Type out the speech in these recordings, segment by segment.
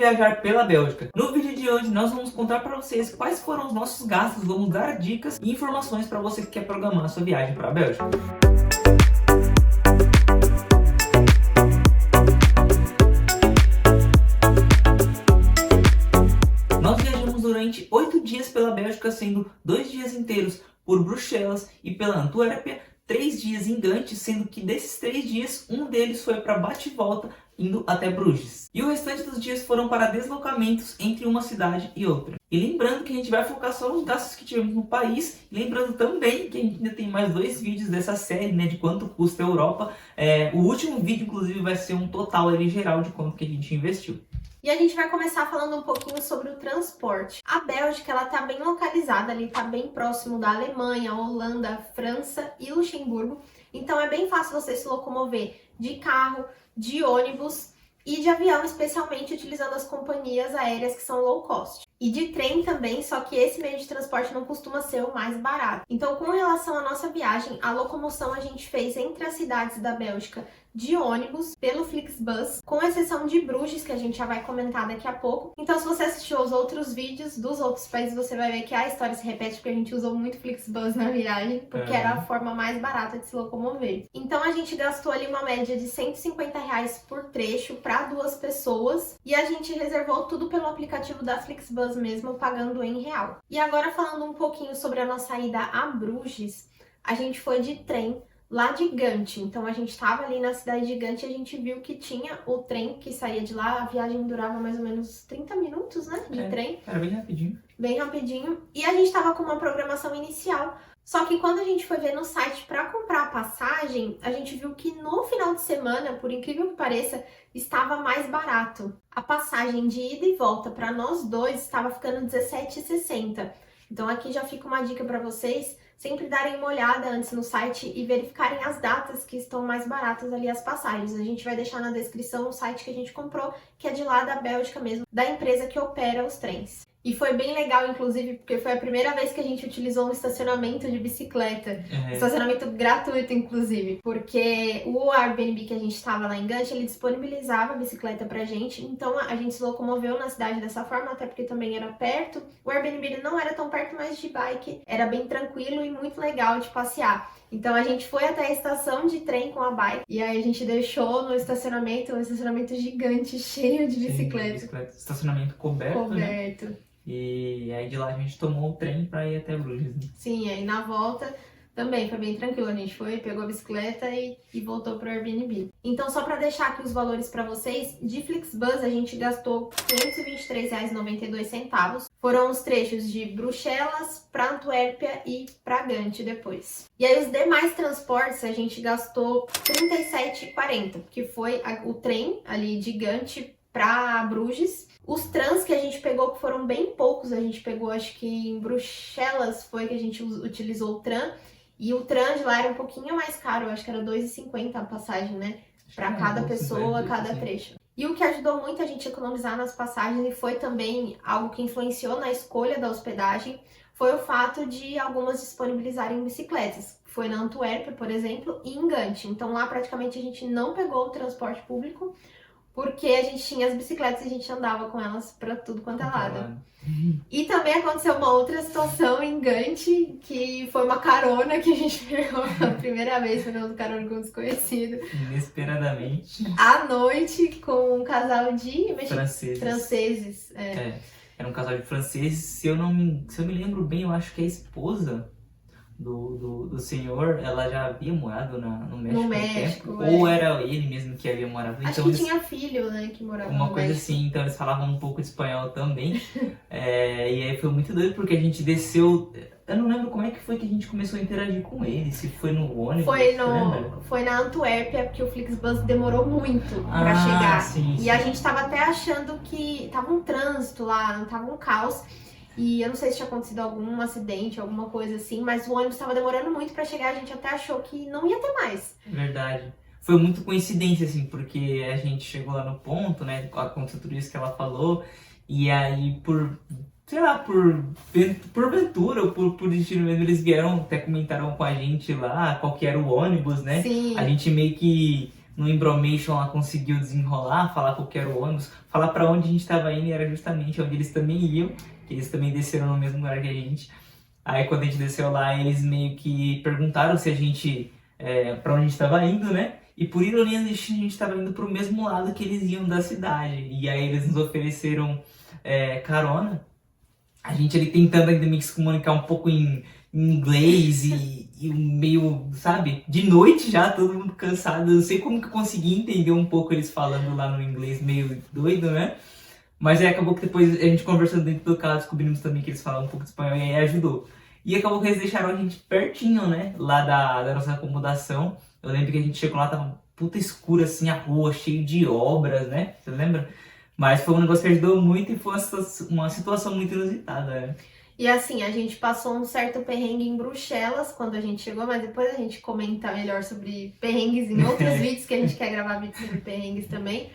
viajar pela Bélgica. No vídeo de hoje nós vamos contar para vocês quais foram os nossos gastos, vamos dar dicas e informações para você que quer programar a sua viagem para a Bélgica. Nós viajamos durante 8 dias pela Bélgica, sendo 2 dias inteiros por Bruxelas e pela Antuérpia, 3 dias em Gante, sendo que desses 3 dias, um deles foi para bate e volta, indo até Bruges. E o restante dos dias foram para deslocamentos entre uma cidade e outra. E lembrando que a gente vai focar só nos gastos que tivemos no país, e lembrando também que a gente ainda tem mais 2 vídeos dessa série, né, de quanto custa a Europa. O último vídeo, inclusive, vai ser um total ali, geral de quanto que a gente investiu. E a gente vai começar falando um pouquinho sobre o transporte. A Bélgica, ela tá bem localizada ali, tá bem próximo da Alemanha, Holanda, França e Luxemburgo. Então é bem fácil você se locomover de carro, de ônibus e de avião, especialmente utilizando as companhias aéreas que são low cost. E de trem também, só que esse meio de transporte não costuma ser o mais barato. Então, com relação à nossa viagem, a locomoção a gente fez entre as cidades da Bélgica de ônibus, pelo Flixbus, com exceção de Bruges, que a gente já vai comentar daqui a pouco. Então, se você assistiu os outros vídeos dos outros países, você vai ver que a história se repete, porque a gente usou muito Flixbus na viagem, porque era a forma mais barata de se locomover. Então, a gente gastou ali uma média de R$150 por trecho para 2 pessoas, e a gente reservou tudo pelo aplicativo da Flixbus mesmo, pagando em real. E agora, falando um pouquinho sobre a nossa ida a Bruges, a gente foi de trem lá de Gante. Então a gente estava ali na cidade de Gante e a gente viu que tinha o trem que saía de lá. A viagem durava mais ou menos 30 minutos, né, de trem. Era bem rapidinho. Bem rapidinho. E a gente estava com uma programação inicial. Só que quando a gente foi ver no site para comprar a passagem, a gente viu que no final de semana, por incrível que pareça, estava mais barato. A passagem de ida e volta para nós dois estava ficando R$17,60. Então aqui já fica uma dica para vocês sempre darem uma olhada antes no site e verificarem as datas que estão mais baratas ali as passagens. A gente vai deixar na descrição o site que a gente comprou, que é de lá da Bélgica mesmo, da empresa que opera os trens. E foi bem legal, inclusive, porque foi a primeira vez que a gente utilizou um estacionamento de bicicleta. Estacionamento gratuito, inclusive. Porque o Airbnb que a gente estava lá em Gante, ele disponibilizava a bicicleta pra gente. Então, a gente se locomoveu na cidade dessa forma, até porque também era perto. O Airbnb ele não era tão perto, mas de bike era bem tranquilo e muito legal de passear. Então, a gente foi até a estação de trem com a bike. E aí, a gente deixou no estacionamento, um estacionamento gigante, cheio de bicicleta. Estacionamento coberto, né? Coberto. E aí de lá a gente tomou o trem para ir até Bruges, né? Sim, aí na volta também foi bem tranquilo. A gente foi, pegou a bicicleta e voltou pro Airbnb. Então, só para deixar aqui os valores para vocês, de Flixbus a gente gastou R$523,92. Foram os trechos de Bruxelas para Antuérpia e para Gante depois. E aí os demais transportes a gente gastou R$37,40, que foi o trem ali de Gante para Bruges. Os trans que a gente pegou, que foram bem poucos, a gente pegou, acho que em Bruxelas foi que a gente utilizou o tram, e o tram de lá era um pouquinho mais caro, eu acho que era R$2,50 a passagem, né? Para cada pessoa, cada trecho. E o que ajudou muito a gente a economizar nas passagens, e foi também algo que influenciou na escolha da hospedagem, foi o fato de algumas disponibilizarem bicicletas. Foi na Antuérpia, por exemplo, e em Gante. Então lá praticamente a gente não pegou o transporte público, porque a gente tinha as bicicletas e a gente andava com elas pra tudo quanto é lado. E também aconteceu uma outra situação em Gante, que foi uma carona que a gente pegou pela primeira vez, pegando carona com um desconhecido. Inesperadamente. À noite, com um casal de franceses. Era um casal de franceses. Se eu me lembro bem, eu acho que a esposa do senhor, ela já havia morado no México. No México, ou era ele mesmo que havia morado. Acho então, que tinha filho, né, que morava no México. Uma coisa assim, então eles falavam um pouco de espanhol também. E aí foi muito doido, porque a gente desceu. Eu não lembro como é que foi que a gente começou a interagir com ele, se foi no ônibus. Foi na Antuérpia, porque o Flixbus demorou muito pra chegar. Sim. E a gente tava até achando que tava um trânsito lá, tava um caos. E eu não sei se tinha acontecido algum acidente, alguma coisa assim, mas o ônibus estava demorando muito pra chegar, a gente até achou que não ia ter mais. Verdade. Foi muito coincidência, assim, porque a gente chegou lá no ponto, né, aconteceu tudo isso que ela falou, e aí por ventura ou por destino mesmo, eles vieram, até comentaram com a gente lá qual que era o ônibus, né? Sim. A gente meio que no Embromation ela conseguiu desenrolar, falar qual que era o ônibus, falar pra onde a gente tava indo e era justamente onde eles também iam, que eles também desceram no mesmo lugar que a gente. Aí quando a gente desceu lá, eles meio que perguntaram se a gente, pra onde a gente tava indo, né? E por ironia do destino, a gente tava indo pro mesmo lado que eles iam da cidade. E aí eles nos ofereceram carona. A gente ali tentando ainda meio que se comunicar um pouco em inglês e meio, sabe? De noite já, todo mundo cansado. Eu não sei como que eu consegui entender um pouco eles falando lá no inglês meio doido, né? Mas aí acabou que depois a gente conversando dentro do carro, descobrimos também que eles falavam um pouco de espanhol e aí ajudou. E acabou que eles deixaram a gente pertinho, né? Lá da nossa acomodação. Eu lembro que a gente chegou lá, tava puta escura assim, a rua, cheio de obras, né? Você lembra? Mas foi um negócio que ajudou muito e foi uma situação muito inusitada, né? E assim, a gente passou um certo perrengue em Bruxelas quando a gente chegou, mas depois a gente comenta melhor sobre perrengues em outros vídeos, que a gente quer gravar vídeos sobre perrengues também.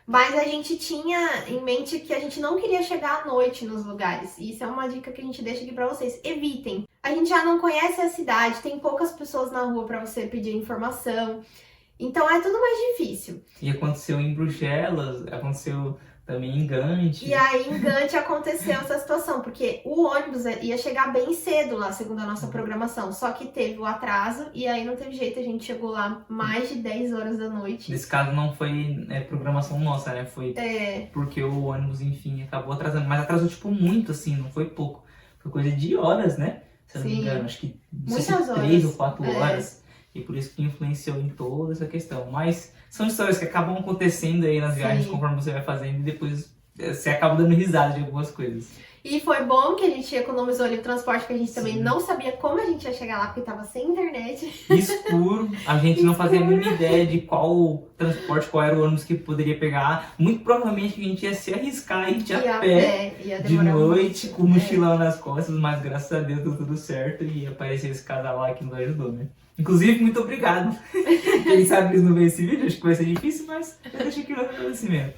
Mas a gente tinha em mente que a gente não queria chegar à noite nos lugares. E isso é uma dica que a gente deixa aqui pra vocês. Evitem. A gente já não conhece a cidade, tem poucas pessoas na rua pra você pedir informação. Então é tudo mais difícil. E aconteceu em Bruxelas, aconteceu também em Gante. E aí em Gante aconteceu essa situação, porque o ônibus ia chegar bem cedo lá, segundo a nossa programação. Só que teve o atraso e aí não teve jeito, a gente chegou lá mais de 10 horas da noite. Nesse caso não foi programação nossa, né? Foi porque o ônibus, enfim, acabou atrasando. Mas atrasou, tipo, muito, assim, não foi pouco. Foi coisa de horas, né? Se eu não me engano, acho que muitas 3 ou 4 horas. E por isso que influenciou em toda essa questão. Mas são histórias que acabam acontecendo aí nas viagens conforme você vai fazendo e depois você acaba dando risada de algumas coisas. E foi bom que a gente economizou ali o transporte, porque a gente também não sabia como a gente ia chegar lá, porque tava sem internet. Escuro, a gente não fazia a mínima ideia de qual transporte, qual era o ônibus que poderia pegar. Muito provavelmente a gente ia se arriscar e ir a pé de noite, com o mochilão nas costas, mas graças a Deus deu tudo certo e apareceu esse casal lá que nos ajudou, né? Inclusive, muito obrigado. Quem sabe eles não veem esse vídeo, acho que vai ser difícil, mas eu deixo aqui no agradecimento.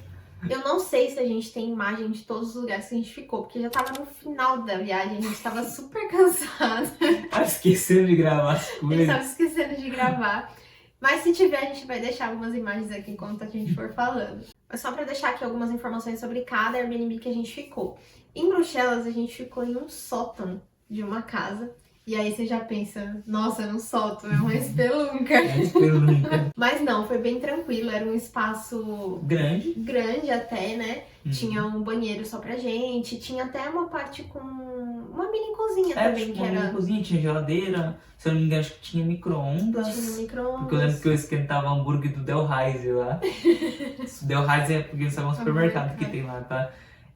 Eu não sei se a gente tem imagem de todos os lugares que a gente ficou, porque já tava no final da viagem, a gente tava super cansado. Tava esquecendo de gravar as coisas. A gente tava esquecendo de gravar. Mas se tiver, a gente vai deixar algumas imagens aqui enquanto a gente for falando. Mas só pra deixar aqui algumas informações sobre cada Airbnb que a gente ficou. Em Bruxelas, a gente ficou em um sótão de uma casa. E aí você já pensa, nossa, no sótão, é uma espelunca. Mas não, foi bem tranquilo, era um espaço grande até, né? Tinha um banheiro só pra gente, tinha até uma parte com uma mini cozinha também. Tipo, uma mini cozinha, tinha geladeira, se eu não me engano, acho que tinha micro-ondas. Porque eu lembro que eu esquentava hambúrguer do Del Reise lá. Del Reise é porque eles estavam no supermercado que tem lá, tá?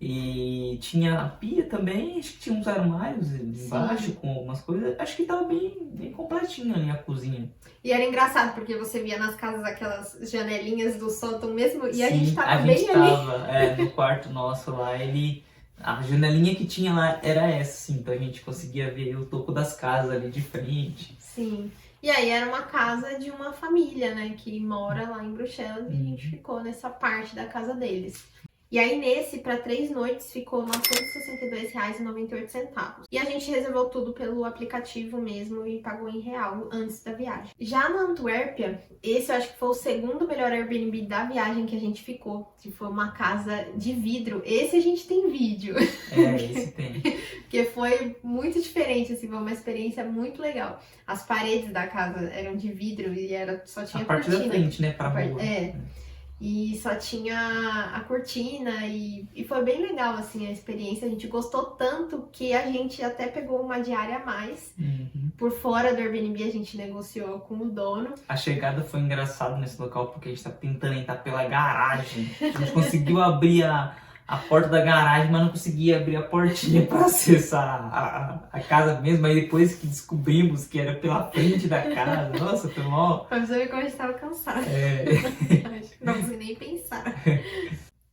E tinha a pia também, acho que tinha uns armários embaixo com algumas coisas. Acho que tava bem completinho ali a cozinha. E era engraçado, porque você via nas casas aquelas janelinhas do sótão mesmo, e Sim, a gente tava ali. No quarto nosso lá, a janelinha que tinha lá era essa, assim, então a gente conseguia ver o topo das casas ali de frente. Sim. E aí era uma casa de uma família, né, que mora lá em Bruxelas, e a gente ficou nessa parte da casa deles. E aí nesse, para 3 noites, ficou R$ 962,98. E a gente reservou tudo pelo aplicativo mesmo e pagou em real antes da viagem. Já na Antuérpia, esse eu acho que foi o segundo melhor Airbnb da viagem que a gente ficou, que foi uma casa de vidro. Esse a gente tem vídeo. Esse tem. Porque foi muito diferente, assim, foi uma experiência muito legal. As paredes da casa eram de vidro e só tinha a parte cortina. Da frente, né, pra rua. E só tinha a cortina e foi bem legal, assim, a experiência. A gente gostou tanto que a gente até pegou uma diária a mais. Por fora do Airbnb a gente negociou com o dono. A chegada foi engraçada nesse local porque a gente tá tentando entrar pela garagem. A gente conseguiu abrir a porta da garagem, mas não conseguia abrir a portinha para acessar a casa mesmo. Aí depois que descobrimos que era pela frente da casa, nossa, foi mal. Pra você ver como a gente tava cansado. Não consegui nem pensar.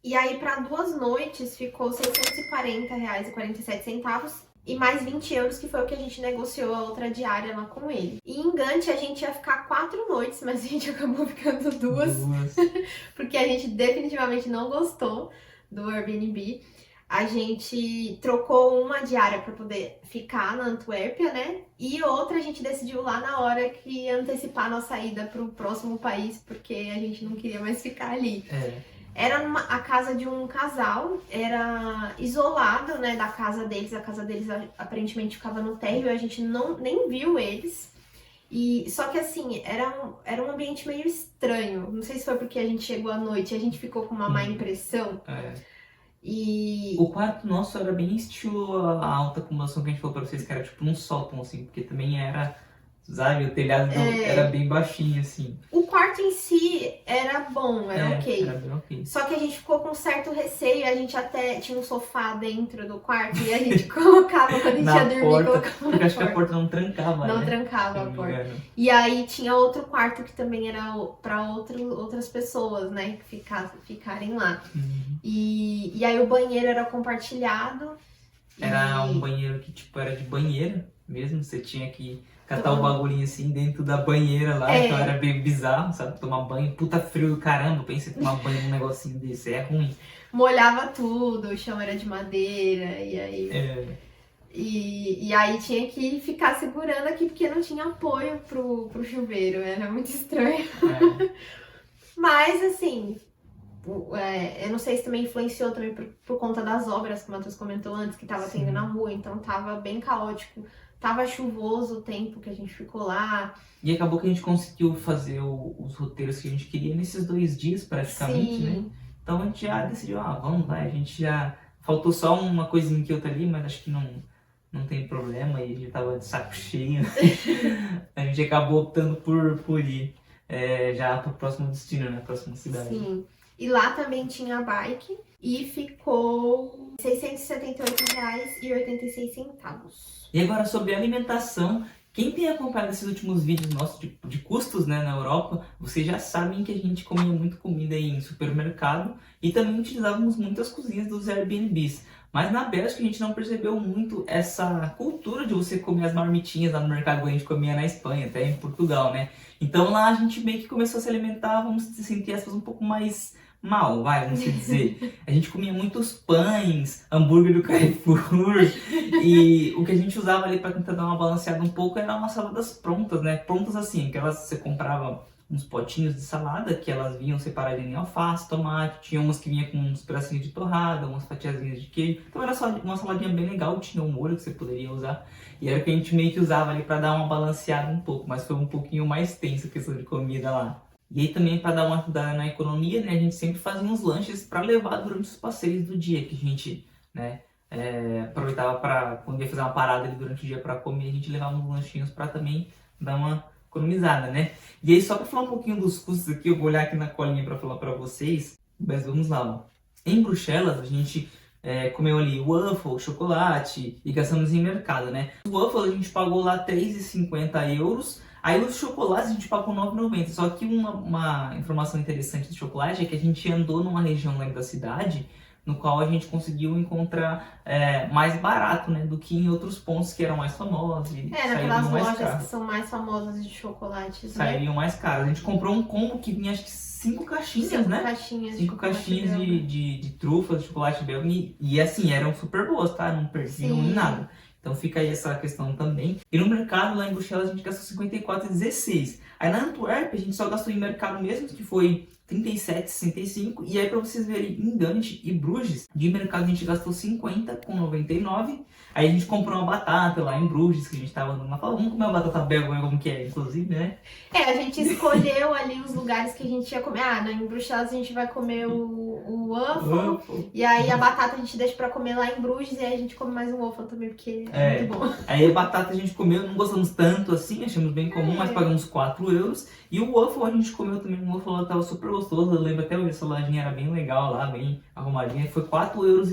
E aí, para 2 noites, ficou R$ 640,47 e mais 20 euros, que foi o que a gente negociou a outra diária lá com ele. E em Gante a gente ia ficar 4 noites, mas a gente acabou ficando 2. Porque a gente definitivamente não gostou do Airbnb. A gente trocou uma diária para poder ficar na Antuérpia, né? E outra a gente decidiu lá na hora que ia antecipar a nossa ida para o próximo país, porque a gente não queria mais ficar ali. Era a casa de um casal, era isolado, né, da casa deles. A casa deles aparentemente ficava no térreo, a gente nem viu eles. E só que assim, era um ambiente meio estranho. Não sei se foi porque a gente chegou à noite e a gente ficou com uma má impressão. E o quarto nosso era bem estilo a alta acomodação que a gente falou pra vocês, que era tipo num sótão, assim, porque também era, sabe, o telhado era bem baixinho, assim. O quarto em si era bom, era ok. Era bem ok. Só que a gente ficou com certo receio, a gente até tinha um sofá dentro do quarto e a gente colocava quando a gente ia dormir, colocava porque acho que a porta não trancava, não né? trancava a porta. E aí tinha outro quarto que também era pra outras pessoas, né, que ficarem lá. E aí o banheiro era compartilhado. Era um banheiro que, tipo, era de banheira mesmo, você tinha que catar o bagulhinho assim dentro da banheira lá, então era bem bizarro, sabe? Tomar banho, puta frio do caramba, pensa em tomar banho num negocinho desse, é ruim. Molhava tudo, o chão era de madeira, e aí... E aí tinha que ficar segurando aqui, porque não tinha apoio pro chuveiro, era muito estranho. Mas, assim... eu não sei se também influenciou também por conta das obras que o Matheus comentou antes, que tava tendo na rua, então tava bem caótico. Tava chuvoso o tempo que a gente ficou lá. E acabou que a gente conseguiu fazer os roteiros que a gente queria nesses 2 dias, praticamente, né? Então a gente já decidiu, vamos lá, a gente já... Faltou só uma coisinha que outra ali, mas acho que não tem problema, e a gente tava de saco cheio. A gente acabou optando por ir já pro próximo destino, né? Próxima cidade. Sim. E lá também tinha a bike e ficou R$ 678,86. E agora sobre alimentação, quem tem acompanhado esses últimos vídeos nossos de custos, né, na Europa, vocês já sabem que a gente comia muito comida em supermercado e também utilizávamos muitas cozinhas dos Airbnbs. Mas na Bélgica a gente não percebeu muito essa cultura de você comer as marmitinhas lá no mercado que a gente comia na Espanha, até em Portugal, né? Então lá a gente meio que começou a se alimentar, vamos se sentir aspas, um pouco mais mal, vamos dizer. A gente comia muitos pães, hambúrguer do Carrefour, e o que a gente usava ali para tentar dar uma balanceada um pouco eram umas saladas prontas, né? Prontas assim, aquelas você comprava uns potinhos de salada que elas vinham separadas em alface, tomate, tinha umas que vinha com uns pedacinhos de torrada, umas fatiazinhas de queijo. Então era só uma saladinha bem legal, tinha um molho que você poderia usar. E era o que a gente meio que usava ali para dar uma balanceada um pouco, mas foi um pouquinho mais tenso a questão de comida lá. E aí também para dar uma ajudada na economia, né, a gente sempre fazia uns lanches para levar durante os passeios do dia, que a gente, né, aproveitava para, quando ia fazer uma parada ali durante o dia para comer, a gente levava uns lanchinhos para também dar uma economizada, né? E aí só para falar um pouquinho dos custos aqui, eu vou olhar aqui na colinha para falar para vocês, mas vamos lá, ó. Em Bruxelas a gente comeu ali waffle, chocolate e gastamos em mercado, né? O waffle a gente pagou lá 3,50 euros. Aí os chocolates a gente pagou 9,90. Só que uma informação interessante do chocolate é que a gente andou numa região lá da cidade no qual a gente conseguiu encontrar mais barato, né, do que em outros pontos que eram mais famosos. E naquelas lojas que são mais famosas de chocolates, sairiam mais caros. A gente comprou um combo que vinha acho que 5 caixinhas, né? 5 caixinhas de trufas de chocolate belga. E assim, eram super boas, tá? Não perdiam em nada. Então fica aí essa questão também. E no mercado, lá em Bruxelas, a gente gastou 54,16. Aí na Antuérpia, a gente só gastou em mercado mesmo, que foi 37,65. E aí pra vocês verem, em Gante e Bruges, de mercado a gente gastou 50,99. Aí a gente comprou uma batata lá em Bruges, que a gente tava lá, falou, vamos comer uma batata belga, como que é, inclusive, né? A gente escolheu ali os lugares que a gente ia comer. Em Bruxelas a gente vai comer o waffle. E aí a batata a gente deixa pra comer lá em Bruges, e aí a gente come mais um waffle também, porque é muito bom. Aí a batata a gente comeu, não gostamos tanto assim, achamos bem comum, mas pagamos 4 euros. E o waffle a gente comeu também, o waffle lá tava super gostoso, eu lembro até hoje, essa lojinha era bem legal lá, bem arrumadinha, foi 4,25 euros.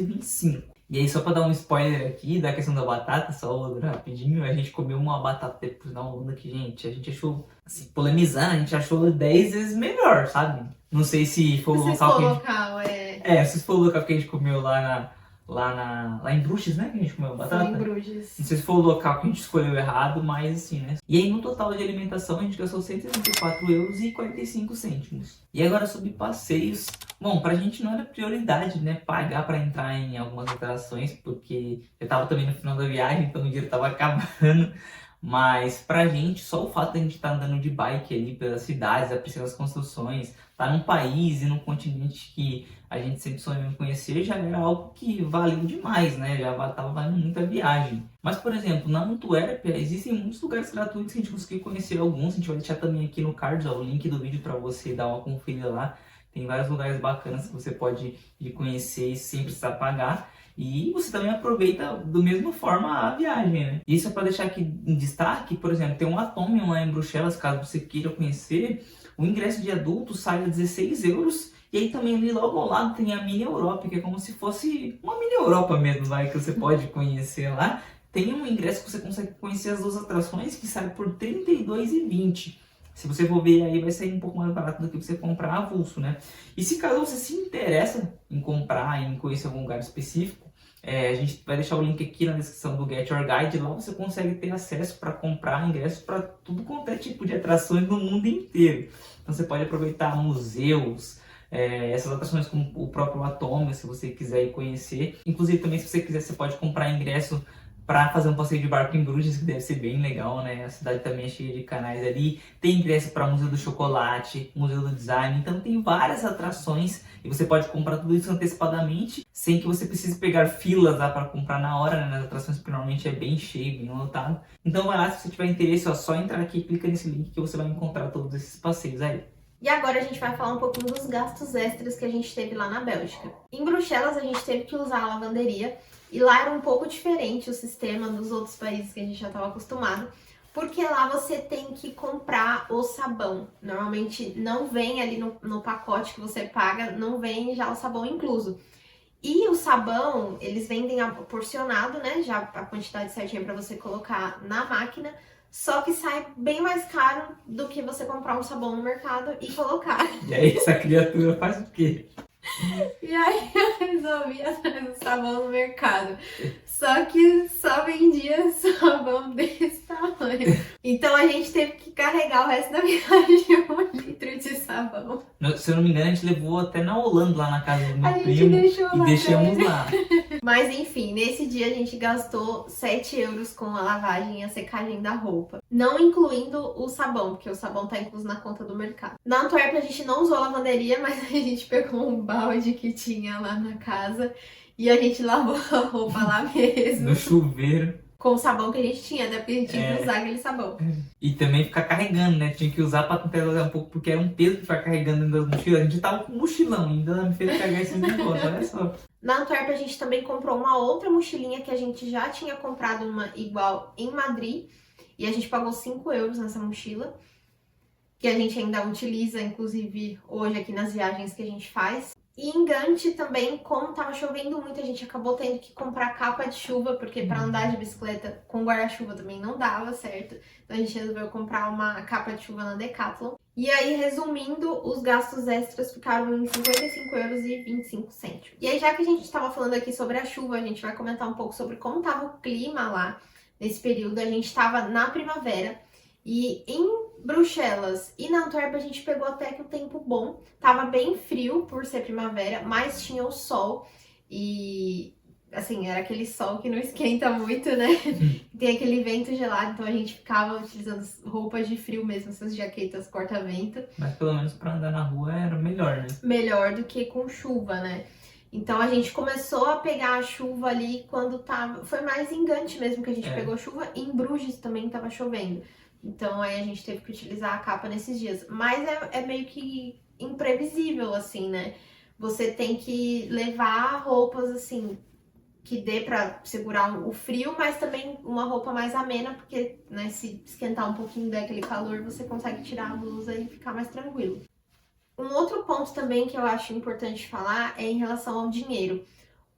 E aí, só pra dar um spoiler aqui da questão da batata, só rapidinho, a gente comeu uma batata depois da onda que, gente, a gente achou, assim, polemizando, a gente achou 10 vezes melhor, sabe? Não sei se foi o local que a gente... É, se for o local que a gente comeu lá lá em Bruges, né? Que a gente comeu batata. Foi em Bruges. Não sei se foi o local que a gente escolheu errado, mas assim, né? E aí no total de alimentação a gente gastou 134,45 euros. E agora sobre passeios. Bom, pra gente não era prioridade, né? Pagar pra entrar em algumas atrações, porque eu tava também no final da viagem, então o dinheiro tava acabando. Mas pra gente, só o fato de a gente estar andando de bike ali pelas cidades, apreciando as construções, tá num país e num continente que a gente sempre sonhou em conhecer, já era algo que valeu demais, né? Já tava valendo muito a viagem. Mas, por exemplo, na Antuérpia existem muitos lugares gratuitos que a gente conseguiu conhecer alguns. A gente vai deixar também aqui no card, ó, o link do vídeo para você dar uma conferida lá. Tem vários lugares bacanas que você pode ir conhecer sem precisar pagar. E você também aproveita da mesma forma a viagem, né? Isso é para deixar aqui em destaque, por exemplo, tem um Atomium lá em Bruxelas, caso você queira conhecer. O ingresso de adulto sai a 16 euros. E aí também ali logo ao lado tem a Mini Europa, que é como se fosse uma Mini Europa mesmo, vai, que você pode conhecer lá. Tem um ingresso que você consegue conhecer as duas atrações, que sai por R$ 32,20. Se você for ver aí, vai sair um pouco mais barato do que você comprar avulso, né? E se caso você se interessa em comprar, em conhecer algum lugar específico, a gente vai deixar o link aqui na descrição do Get Your Guide. Lá você consegue ter acesso para comprar ingressos para tudo quanto é tipo de atrações no mundo inteiro. Então você pode aproveitar museus, essas atrações como o próprio Atomium, se você quiser ir conhecer. Inclusive também, se você quiser, você pode comprar ingresso para fazer um passeio de barco em Bruges, que deve ser bem legal, né? A cidade também é cheia de canais ali. Tem ingresso para Museu do Chocolate, Museu do Design. Então tem várias atrações e você pode comprar tudo isso antecipadamente, sem que você precise pegar filas lá para comprar na hora, né? Nas atrações, porque normalmente é bem cheio, bem lotado. Então vai lá, se você tiver interesse, ó, só entrar aqui e clica nesse link que você vai encontrar todos esses passeios aí. E agora a gente vai falar um pouquinho dos gastos extras que a gente teve lá na Bélgica. Em Bruxelas a gente teve que usar a lavanderia e lá era um pouco diferente o sistema dos outros países que a gente já estava acostumado, porque lá você tem que comprar o sabão. Normalmente não vem ali no pacote que você paga, não vem já o sabão incluso. E o sabão, eles vendem porcionado, né? Já a quantidade certinha para você colocar na máquina. Só que sai bem mais caro do que você comprar um sabão no mercado e colocar. E aí essa criatura faz o quê? E aí eu resolvi atrás do sabão no mercado. Só que só vendia sabão desse tamanho. Então a gente teve que carregar o resto da viagem 1 litro de sabão. Se eu não me engano, a gente levou até na Holanda, lá na casa do meu A gente primo, deixou e lá deixamos também. lá. Mas enfim, nesse dia a gente gastou 7 euros com a lavagem e a secagem da roupa. Não incluindo o sabão, porque o sabão tá incluso na conta do mercado. Na Antuérpia a gente não usou a lavanderia, mas a gente pegou um balde que tinha lá na casa e a gente lavou a roupa lá mesmo. No chuveiro. Com o sabão que a gente tinha, né? Porque a gente tinha que usar aquele sabão. E também ficar carregando, né? Tinha que usar pra tentar usar um pouco, porque era um peso ficar carregando dentro das mochilas. A gente tava com mochilão, ainda me fez carregar esses negócios, olha só. Na Antuérpia a gente também comprou uma outra mochilinha que a gente já tinha comprado uma igual em Madrid. E a gente pagou 5 euros nessa mochila, que a gente ainda utiliza, inclusive, hoje aqui nas viagens que a gente faz. E em Gant também, como tava chovendo muito, a gente acabou tendo que comprar capa de chuva, porque para andar de bicicleta com guarda-chuva também não dava certo. Então a gente resolveu comprar uma capa de chuva na Decathlon. E aí, resumindo, os gastos extras ficaram em 55,25 euros. E aí, já que a gente estava falando aqui sobre a chuva, a gente vai comentar um pouco sobre como tava o clima lá nesse período. A gente estava na primavera e em Bruxelas e na Antuérpia a gente pegou até que o tempo bom. Tava bem frio por ser primavera, mas tinha o sol e, assim, era aquele sol que não esquenta muito, né? Tem aquele vento gelado, então a gente ficava utilizando roupas de frio mesmo, essas jaquetas corta-vento. Mas pelo menos pra andar na rua era melhor, né? Melhor do que com chuva, né? Então a gente começou a pegar a chuva ali quando tava... Foi mais em Gant mesmo que a gente pegou chuva, e em Bruges também tava chovendo. Então aí a gente teve que utilizar a capa nesses dias. Mas é meio que imprevisível, assim, né? Você tem que levar roupas, assim, que dê pra segurar o frio, mas também uma roupa mais amena, porque, né, se esquentar um pouquinho daquele calor, você consegue tirar a blusa e ficar mais tranquilo. Um outro ponto também que eu acho importante falar é em relação ao dinheiro.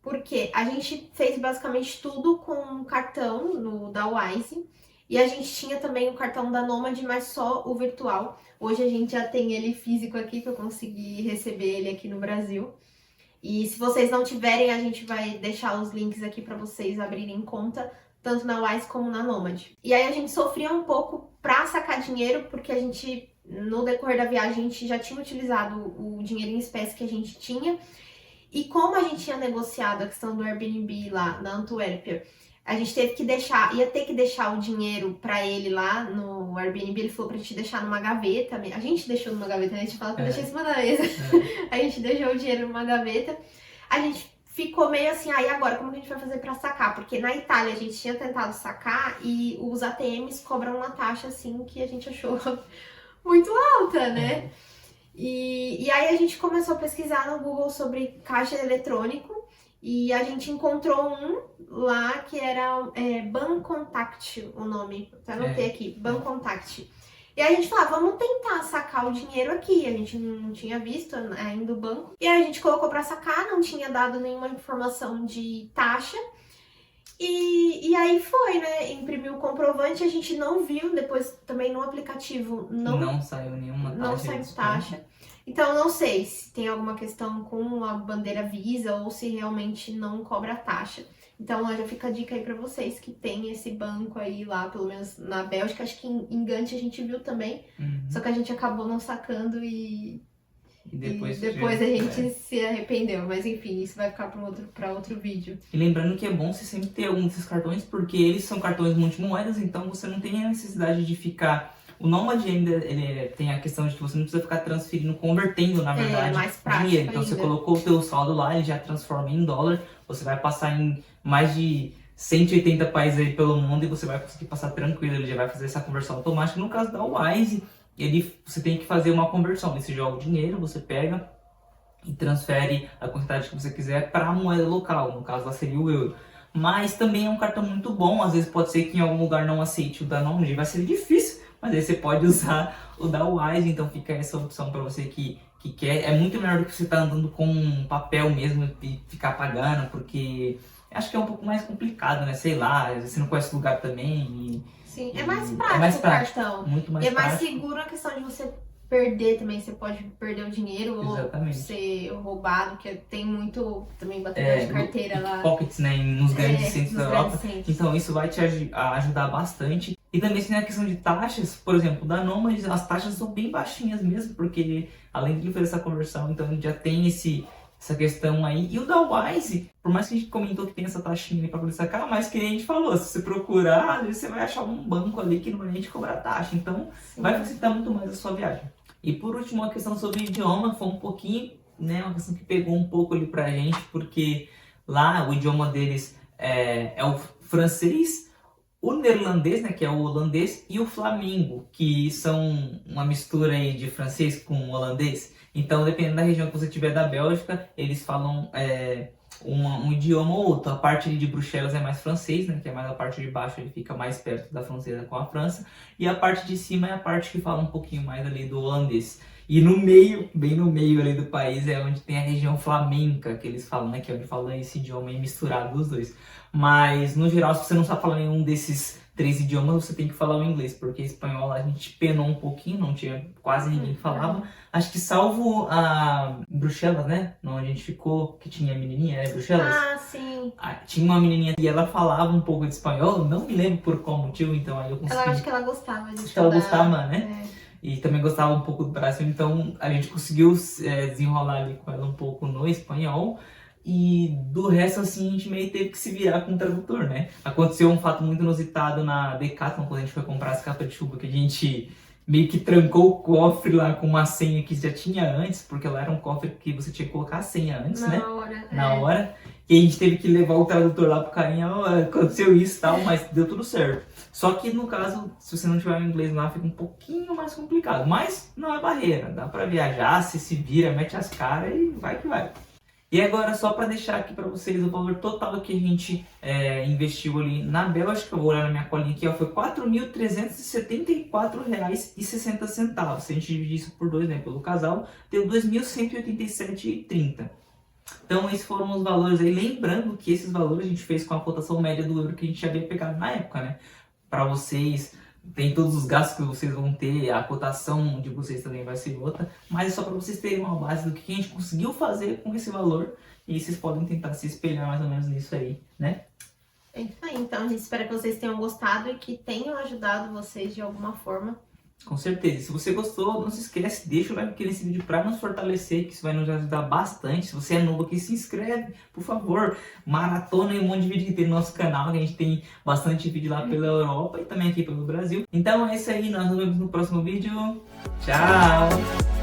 Porque a gente fez basicamente tudo com um cartão da Wise. E a gente tinha também o cartão da Nomad, mas só o virtual. Hoje a gente já tem ele físico aqui, que eu consegui receber ele aqui no Brasil. E se vocês não tiverem, a gente vai deixar os links aqui para vocês abrirem conta, tanto na Wise como na Nomad. E aí a gente sofria um pouco para sacar dinheiro, porque a gente, no decorrer da viagem, a gente já tinha utilizado o dinheiro em espécie que a gente tinha. E como a gente tinha negociado a questão do Airbnb lá na Antuérpia, a gente teve que deixar, ia ter que deixar o dinheiro pra ele lá no Airbnb. Ele falou pra gente deixar numa gaveta. A gente deixou numa gaveta, né? A gente fala que eu deixei em cima da mesa. A gente deixou o dinheiro numa gaveta. A gente ficou meio assim, aí agora como que a gente vai fazer pra sacar? Porque na Itália a gente tinha tentado sacar e os ATMs cobram uma taxa assim que a gente achou muito alta, né? E aí a gente começou a pesquisar no Google sobre caixa eletrônico e a gente encontrou um lá que era Bancontact, o nome, até anotei aqui, Bancontact. E aí a gente falou, vamos tentar sacar o dinheiro aqui, a gente não tinha visto ainda o banco. E aí a gente colocou para sacar, não tinha dado nenhuma informação de taxa. E aí foi, né? Imprimiu o comprovante, a gente não viu, depois também no aplicativo não saiu nenhuma taxa. Não saiu taxa. Então não sei se tem alguma questão com a bandeira Visa ou se realmente não cobra taxa. Então já fica a dica aí pra vocês que tem esse banco aí lá, pelo menos na Bélgica. Acho que em Gant a gente viu também, só que a gente acabou não sacando e depois a gente se arrependeu. Mas enfim, isso vai ficar para outro vídeo. E lembrando que é bom você sempre ter algum desses cartões, porque eles são cartões multimoedas, então você não tem a necessidade de ficar... O Nomad ainda tem a questão de que você não precisa ficar transferindo, convertendo, na verdade, mais prático dinheiro. Então ainda. você colocou o teu saldo lá, ele já transforma em dólar, você vai passar em mais de 180 países aí pelo mundo e você vai conseguir passar tranquilo, ele já vai fazer essa conversão automática. No caso da Wise, você tem que fazer uma conversão. Você joga o dinheiro, você pega e transfere a quantidade que você quiser para a moeda local, no caso lá seria o euro. Mas também é um cartão muito bom, às vezes pode ser que em algum lugar não aceite o da Nomad, vai ser difícil, mas aí você pode usar o da Wise, então fica essa opção para você que quer. É muito melhor do que você estar andando com papel mesmo e ficar pagando, porque acho que é um pouco mais complicado, né? Sei lá, você não conhece o lugar também. Sim, é mais prático o cartão. Muito mais e é mais prático. seguro a questão de você perder também. Você pode perder o dinheiro Exatamente. ou ser roubado, que tem muito também batedor de carteira lá. Pockets, né? Nos grandes centros da Europa. Então isso vai te ajudar bastante. E também tem a questão de taxas, por exemplo, da Nomad, as taxas são bem baixinhas mesmo, porque além de ele fazer essa conversão, então ele já tem essa questão aí. E o da Wise, por mais que a gente comentou que tem essa taxinha ali pra poder sacar, mas que nem a gente falou, se você procurar, às vezes você vai achar um banco ali que não vai nem te cobrar taxa. Então vai facilitar muito mais a sua viagem. E por último, a questão sobre o idioma foi um pouquinho, né, uma questão que pegou um pouco ali pra gente, porque lá o idioma deles é o francês, o neerlandês, né, que é o holandês, e o flamengo, que são uma mistura aí de francês com holandês. Então, dependendo da região que você tiver da Bélgica, eles falam um idioma ou outro. A parte de Bruxelas é mais francês, né, que é mais a parte de baixo, ele fica mais perto da fronteira com a França. E a parte de cima é a parte que fala um pouquinho mais ali do holandês. E no meio, bem no meio ali do país, é onde tem a região flamenca, que eles falam, né, que é onde falam esse idioma misturado dos dois. Mas, no geral, se você não sabe falar nenhum desses 3 idiomas, você tem que falar o inglês, porque espanhol a gente penou um pouquinho, não tinha quase ninguém que falava. Acho que salvo a Bruxelas, né, onde a gente ficou, que tinha a menininha, Bruxelas? Ah, sim. Tinha uma menininha e ela falava um pouco de espanhol, não me lembro por qual motivo, então aí eu consegui... Acho que ela gostava de Acho que ela gostava, né? E também gostava um pouco do Brasil, então a gente conseguiu desenrolar ali com ela um pouco no espanhol. E do resto, assim, a gente meio teve que se virar com o tradutor, né? Aconteceu um fato muito inusitado na Decathlon, quando a gente foi comprar as capas de chuva, que a gente meio que trancou o cofre lá com uma senha que já tinha antes, porque lá era um cofre que você tinha que colocar a senha antes, né? Na hora. E a gente teve que levar o tradutor lá pro carinha, aconteceu isso e tal, mas deu tudo certo. Só que no caso, se você não tiver o inglês lá, fica um pouquinho mais complicado. Mas não é barreira, dá pra viajar, você se vira, mete as caras e vai que vai. E agora, só para deixar aqui para vocês o valor total que a gente investiu ali na Bélgica, eu vou olhar na minha colinha aqui, ó, foi R$ 4.374,60. Se a gente dividir isso por 2, né, pelo casal, deu R$ 2.187,30. Então esses foram os valores aí, lembrando que esses valores a gente fez com a cotação média do euro que a gente havia pegado na época, né? Para vocês, tem todos os gastos que vocês vão ter, a cotação de vocês também vai ser outra, mas é só para vocês terem uma base do que a gente conseguiu fazer com esse valor E vocês podem tentar se espelhar mais ou menos nisso aí, né? É isso aí, então a gente espera que vocês tenham gostado e que tenham ajudado vocês de alguma forma. Com certeza. Se você gostou, não se esquece, deixa o like aqui nesse vídeo para nos fortalecer, que isso vai nos ajudar bastante. Se você é novo aqui, se inscreve, por favor. Maratona e um monte de vídeo que tem no nosso canal, que a gente tem bastante vídeo lá pela Europa e também aqui pelo Brasil. Então é isso aí, nós nos vemos no próximo vídeo. Tchau!